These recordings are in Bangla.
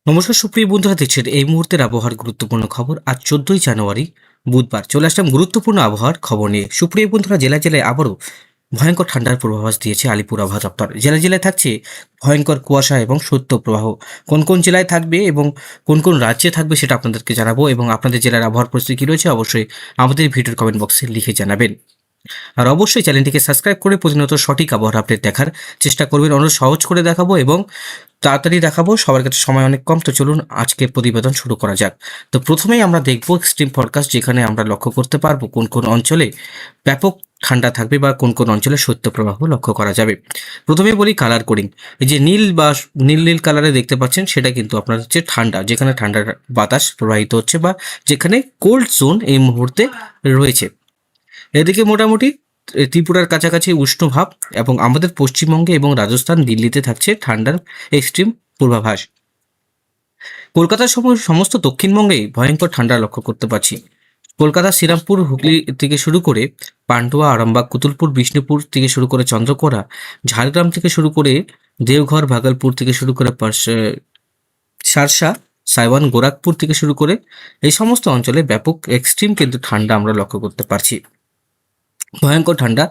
নমস্কার সুপ্রিয় বন্ধুরা, দেখছেন এই মুহূর্তের আবহাওয়ার গুরুত্বপূর্ণ খবর। আজ 14ই জানুয়ারি বুধবার চলে আসলাম গুরুত্বপূর্ণ আবহাওয়ার খবর নিয়ে। সুপ্রিয় বন্ধুরা, জেলায় জেলায় আবারও ভয়ঙ্কর ঠান্ডার পূর্বাভাস দিয়েছে আলিপুর আবহাওয়া দপ্তর। জেলায় জেলায় থাকছে ভয়ঙ্কর কুয়াশা এবং শৈত্যপ্রবাহ। কোন কোন জেলায় থাকবে এবং কোন কোন রাজ্যে থাকবে সেটা আপনাদেরকে জানাবো, এবং আপনাদের জেলার আবহাওয়ার পরিস্থিতি কী রয়েছে অবশ্যই আমাদের ভিডিওর কমেন্ট বক্সে লিখে জানাবেন। আর অবশ্যই চ্যানেলটিকে সাবস্ক্রাইব করে প্রতিনিয়ত সঠিক আবহাওয়ার আপডেট দেখার চেষ্টা করবেন। অনেক সহজ করে দেখাবো এবং তাড়াতাড়ি দেখাবো, সবার কাছে সময় অনেক কম। তো চলুন আজকের প্রতিবেদন শুরু করা যাক। তো প্রথমেই আমরা দেখব এক্সট্রিম ফরকাস্ট, যেখানে আমরা লক্ষ্য করতে পারবো কোন কোন অঞ্চলে ব্যাপক ঠান্ডা থাকবে বা কোন কোন অঞ্চলে শৈত্যপ্রবাহ লক্ষ্য করা যাবে। প্রথমে বলি কালার কোডিং। এই যে নীল বা নীল নীল কালারে দেখতে পাচ্ছেন, সেটা কিন্তু আপনার হচ্ছে ঠান্ডা, যেখানে ঠান্ডার বাতাস প্রবাহিত হচ্ছে বা যেখানে কোল্ড জোন এই মুহূর্তে রয়েছে। এদিকে মোটামুটি ত্রিপুরার কাছাকাছি উষ্ণ ভাব, এবং আমাদের পশ্চিমবঙ্গে এবং রাজস্থান, দিল্লিতে থাকছে ঠান্ডার এক্সট্রিম পূর্বাভাস। কলকাতার সমস্ত দক্ষিণবঙ্গেই ভয়ঙ্কর ঠান্ডা লক্ষ্য করতে পারছি। কলকাতা, শ্রীরামপুর, হুগলি থেকে শুরু করে পান্ডুয়া, আরামবাগ, কুতুলপুর, বিষ্ণুপুর থেকে শুরু করে চন্দ্রকোনা, ঝাড়গ্রাম থেকে শুরু করে দেওঘর, ভাগলপুর থেকে শুরু করে সারসা, সাইওয়ান, গোরাখপুর থেকে শুরু করে এই সমস্ত অঞ্চলে ব্যাপক এক্সট্রিম কিন্তু ঠান্ডা আমরা লক্ষ্য করতে পারছি। ভয়ঙ্কর ঠান্ডা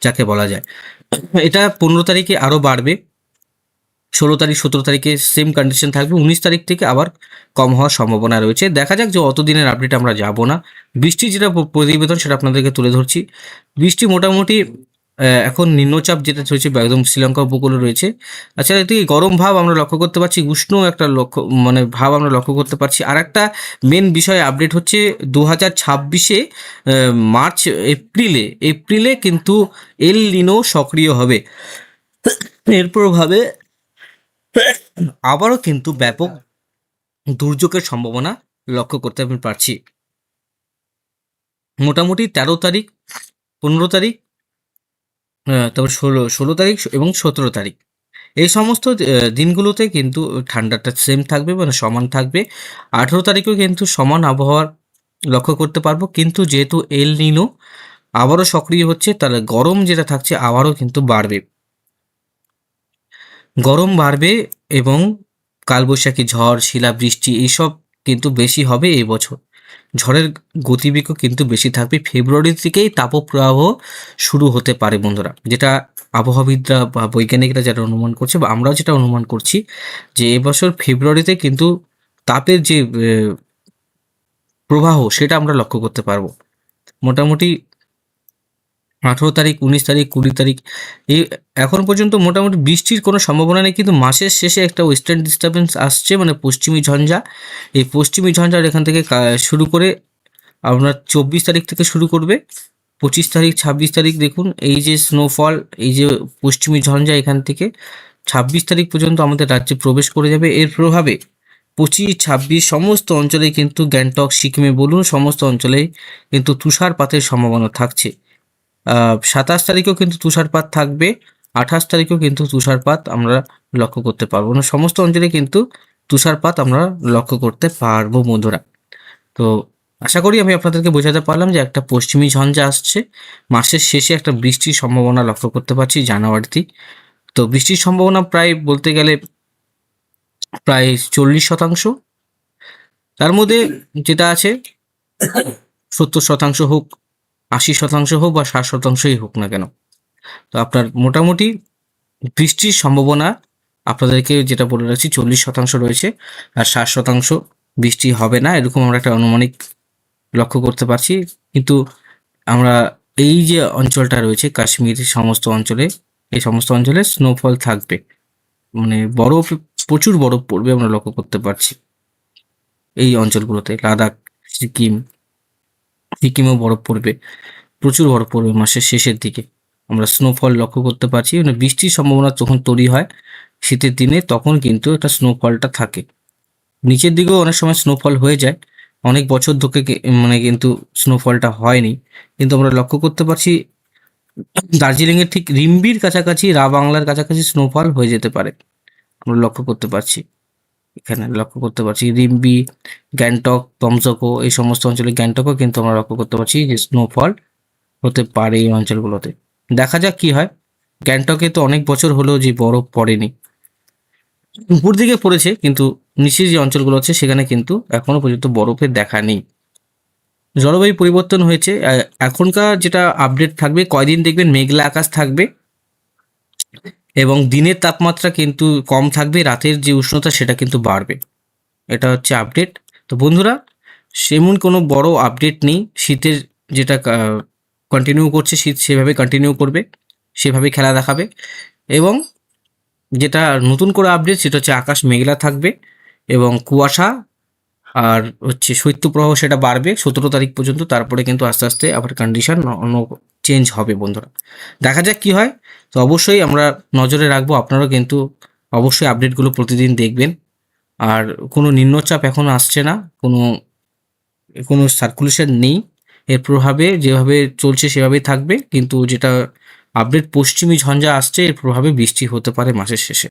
যাকে বলা যায়। এটা 15 তারিখে আরও বাড়বে। 16 তারিখ, 17 তারিখে সেম কন্ডিশন থাকবে। 19 তারিখ থেকে আবার কম হওয়ার সম্ভাবনা রয়েছে। দেখা যাক, যে অতদিনের আপডেট আমরা যাব না। বৃষ্টির যেটা প্রতিবেদন সেটা আপনাদেরকে তুলে ধরছি। বৃষ্টি মোটামুটি এখন নিম্নচাপ যেটা রয়েছে একদম শ্রীলঙ্কা উপকূলে রয়েছে। আচ্ছা, এদিকে গরম ভাব আমরা লক্ষ্য করতে পারছি, উষ্ণ একটা ভাব আমরা লক্ষ্য করতে পারছি। আর একটা মেন বিষয় আপডেট হচ্ছে 2026-এ মার্চ এপ্রিলে এপ্রিলে কিন্তু এল নিনো সক্রিয় হবে। এর প্রভাবে আবারও কিন্তু ব্যাপক দুর্যোগের সম্ভাবনা লক্ষ্য করতে আমি পারছি। মোটামুটি 13 তারিখ, 15 তারিখ, তারপর 16 তারিখ এবং 17 তারিখ, এই সমস্ত দিনগুলোতে কিন্তু ঠান্ডাটা সেম থাকবে, মানে সমান থাকবে। 18 তারিখেও কিন্তু সমান আবহাওয়ার লক্ষ্য করতে পারবো, কিন্তু যেহেতু এল নিনো আবারও সক্রিয় হচ্ছে, তাহলে গরম যেটা থাকছে আবারও কিন্তু বাড়বে। গরম বাড়বে এবং কালবৈশাখী ঝড়, শিলাবৃষ্টি এইসব কিন্তু বেশি হবে এই বছর। ঝড়ের গতিবেগও কিন্তু বেশি থাকবে। ফেব্রুয়ারি থেকেই তাপপ্রবাহ শুরু হতে পারে বন্ধুরা, যেটা আবহাওয়াবিদরা বা বৈজ্ঞানিকরা যেটা অনুমান করছে, বা আমরাও যেটা অনুমান করছি, যে এবছর ফেব্রুয়ারিতে কিন্তু তাপের যে প্রবাহ সেটা আমরা লক্ষ্য করতে পারবো। মোটামুটি 18 তারিখ, 19 তারিখ, 20 তারিখ, এই এখন পর্যন্ত মোটামুটি বৃষ্টির কোনো সম্ভাবনা নেই, কিন্তু মাসের শেষে একটা ওয়েস্টার্ন ডিস্টারবেন্স আসছে, মানে পশ্চিমী ঝঞ্ঝা। এই পশ্চিমী ঝঞ্ঝার এখান থেকে শুরু করে আপনার 24 তারিখ থেকে শুরু করবে। 25 তারিখ, 26 তারিখ দেখুন, এই যে স্নোফল, এই যে পশ্চিমী ঝঞ্ঝা এখান থেকে 26 তারিখ পর্যন্ত আমাদের রাজ্যে প্রবেশ করে যাবে। এর প্রভাবে 25, 26 সমস্ত অঞ্চলে কিন্তু গ্যাংটক, সিকিমে বলুন, সমস্ত অঞ্চলেই কিন্তু তুষারপাতের সম্ভাবনা থাকছে। 27 তারিখেও কিন্তু তুষারপাত থাকবে। 28 তারিখেও কিন্তু তুষারপাত আমরা লক্ষ্য করতে পারবো না। সমস্ত অঞ্চলে কিন্তু তুষারপাত আমরা লক্ষ্য করতে পারবো বন্ধুরা। তো আশা করি আমি আপনাদেরকে বোঝাতে পারলাম যে একটা পশ্চিমী ঝঞ্ঝা আসছে। মাসের শেষে একটা বৃষ্টির সম্ভাবনা লক্ষ্য করতে পারছি জানুয়ারিতেই। তো বৃষ্টির সম্ভাবনা প্রায় বলতে গেলে প্রায় 40%। তার মধ্যে যেটা আছে 70% হোক, 80% হোক বা 60%ই হোক না কেন, তো আপনার মোটামুটি বৃষ্টির সম্ভাবনা আপনাদেরকে যেটা বলে রাখছি 40% রয়েছে, আর 60% বৃষ্টি হবে না, এরকম আমরা একটা আনুমানিক লক্ষ্য করতে পারছি। কিন্তু আমরা এই যে অঞ্চলটা রয়েছে কাশ্মীর, সমস্ত অঞ্চলে, এই সমস্ত অঞ্চলে স্নোফল থাকবে, মানে বরফ, প্রচুর বরফ পড়বে আমরা লক্ষ্য করতে পারছি এই অঞ্চলগুলোতে। লাদাখ, সিকিম, সিকিমেও বরফ পড়বে, প্রচুর বরফ পড়বে মাসের শেষের দিকে। আমরা স্নোফল লক্ষ্য করতে পারছি, মানে বৃষ্টির সম্ভাবনা যখন তৈরি হয় শীতের দিনে, তখন কিন্তু একটা স্নোফলটা থাকে। নিচের দিকেও অনেক সময় স্নোফল হয়ে যায়, অনেক বছর ধরে মানে কিন্তু স্নোফলটা হয়নি। কিন্তু আমরা লক্ষ্য করতে পারছি দার্জিলিংয়ের ঠিক রিম্বির কাছাকাছি, বাংলার কাছাকাছি স্নোফল হয়ে যেতে পারে, আমরা লক্ষ্য করতে পারছি। এখানে লক্ষ্য করতে পারছি রিম্বি, গ্যাংটক, তমসকো, এই সমস্ত অঞ্চলে, গ্যাংটকও কিন্তু আমরা লক্ষ্য করতে পারছি যে স্নোফল হতে পারে এই অঞ্চলগুলোতে। দেখা যাক কি হয়। গ্যাংটকে তো অনেক বছর হলো যে বরফ পড়েনি। উপর দিকে পড়েছে, কিন্তু নিচের যে অঞ্চলগুলো আছে সেখানে কিন্তু এখনো পর্যন্ত বরফের দেখা নেই। জলবায়ু পরিবর্তন হয়েছে। এখনকার যেটা আপডেট থাকবে, কয়দিন দেখবেন মেঘলা আকাশ থাকবে এবং দিনের তাপমাত্রা কিন্তু কম থাকবে, রাতের যে উষ্ণতা সেটা কিন্তু বাড়বে। এটা হচ্ছে আপডেট। তো বন্ধুরা, সেমন কোনো বড় আপডেট নেই। শীতের যেটা কন্টিনিউ করছে, শীত সেভাবে কন্টিনিউ করবে, সেভাবে খেলা দেখাবে। এবং যেটা নতুন করে আপডেট সেটা হচ্ছে আকাশ মেঘলা থাকবে এবং কুয়াশা আর হচ্ছে শৈত্যপ্রবাহ সেটা বাড়বে 17 তারিখ পর্যন্ত। তারপরে কিন্তু আস্তে আস্তে আবার কন্ডিশন অন্য চেঞ্জ হবে বন্ধুরা। দেখা যাক কি হয়। তো অবশ্যই আমরা নজরে রাখবো, আপনারাও কিন্তু অবশ্যই আপডেটগুলো প্রতিদিন দেখবেন। আর কোনো নিম্নচাপ এখনো আসছে না, কোনো কোনো সার্কুলেশন নেই। এর প্রভাবে যেভাবে চলছে সেভাবেই থাকবে, কিন্তু যেটা আপডেট পশ্চিমী ঝঞ্ঝা আসছে, এর প্রভাবে বৃষ্টি হতে পারে মাসের শেষে।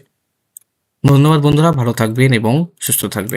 ধন্যবাদ বন্ধুরা, ভালো থাকবেন এবং সুস্থ থাকবেন।